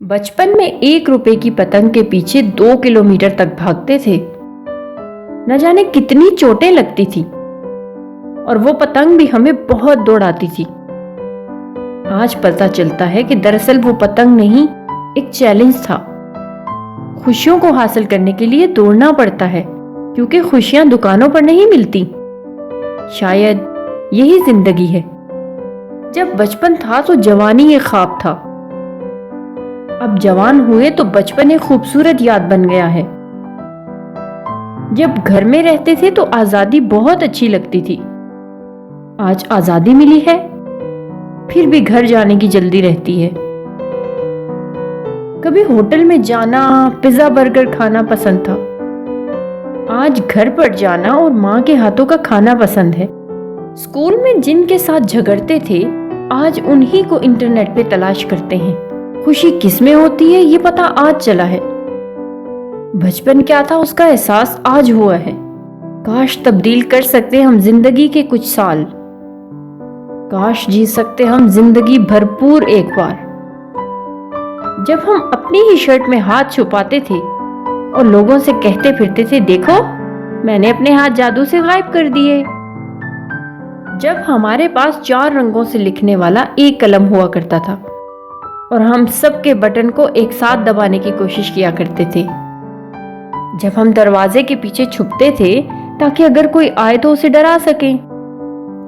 बचपन में 1 रुपए की पतंग के पीछे 2 किलोमीटर तक भागते थे। न जाने कितनी चोटें लगती थी और वो पतंग भी हमें बहुत दौड़ाती थी। आज पता चलता है कि दरअसल वो पतंग नहीं, एक चैलेंज था। खुशियों को हासिल करने के लिए दौड़ना पड़ता है, क्योंकि खुशियां दुकानों पर नहीं मिलती। शायद यही जिंदगी है। जब बचपन था तो जवानी एक ख्वाब था। अब जवान हुए तो बचपन एक खूबसूरत याद बन गया है। जब घर में रहते थे तो आजादी बहुत अच्छी लगती थी। आज आजादी मिली है, फिर भी घर जाने की जल्दी रहती है। कभी होटल में जाना, पिज्जा बर्गर खाना पसंद था। आज घर पर जाना और माँ के हाथों का खाना पसंद है। स्कूल में जिनके साथ झगड़ते थे, आज उन्हीं को इंटरनेट पे तलाश करते हैं। खुशी किस में होती है ये पता आज चला है। बचपन क्या था उसका एहसास आज हुआ है। काश तब्दील कर सकते हम जिंदगी के कुछ साल। काश जी सकते हम जिंदगी भरपूर एक बार। जब हम अपनी ही शर्ट में हाथ छुपाते थे और लोगों से कहते फिरते थे, देखो मैंने अपने हाथ जादू से गायब कर दिए। जब हमारे पास 4 रंगों से लिखने वाला एक कलम हुआ करता था और हम सबके बटन को एक साथ दबाने की कोशिश किया करते थे। जब हम दरवाजे के पीछे छुपते थे ताकि अगर कोई आए तो उसे डरा सके।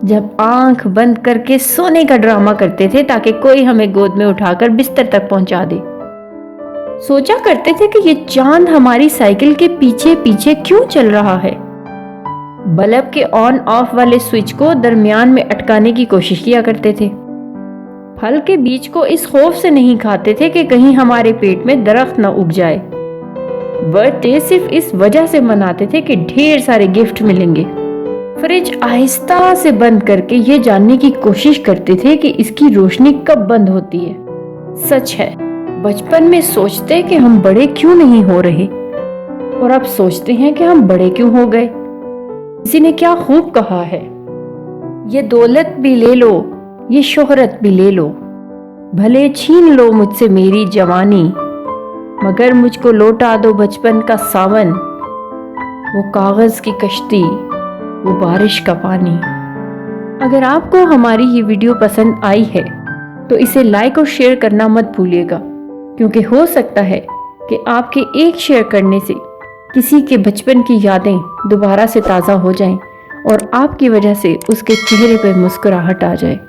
जब आंख बंद करके सोने का ड्रामा करते थे ताकि कोई हमें गोद में उठाकर बिस्तर तक पहुंचा दे। सोचा करते थे कि ये चांद हमारी साइकिल के पीछे पीछे क्यों चल रहा है। बल्ब के ऑन ऑफ वाले स्विच को दरमियान में अटकाने की कोशिश किया करते थे। फल के बीज को इस खौफ से नहीं खाते थे कि कहीं हमारे पेट में दरख्त न उग जाए। बर्थडे सिर्फ इस वजह से मनाते थे कि ढेर सारे गिफ्ट मिलेंगे। फ्रिज आहिस्ता से बंद करके ये जानने की कोशिश करते थे कि इसकी रोशनी कब बंद होती है। सच है, बचपन में सोचते कि हम बड़े क्यों नहीं हो रहे, और अब सोचते हैं कि हम बड़े क्यों हो गए। किसी ने क्या खूब कहा है, ये दौलत भी ले लो, ये शोहरत भी ले लो, भले छीन लो मुझसे मेरी जवानी, मगर मुझको लौटा दो बचपन का सावन, वो कागज की कश्ती, वो बारिश का पानी। अगर आपको हमारी ये वीडियो पसंद आई है तो इसे लाइक और शेयर करना मत भूलिएगा, क्योंकि हो सकता है कि आपके एक शेयर करने से किसी के बचपन की यादें दोबारा से ताज़ा हो जाएं और आपकी वजह से उसके चेहरे पर मुस्कुराहट आ जाए।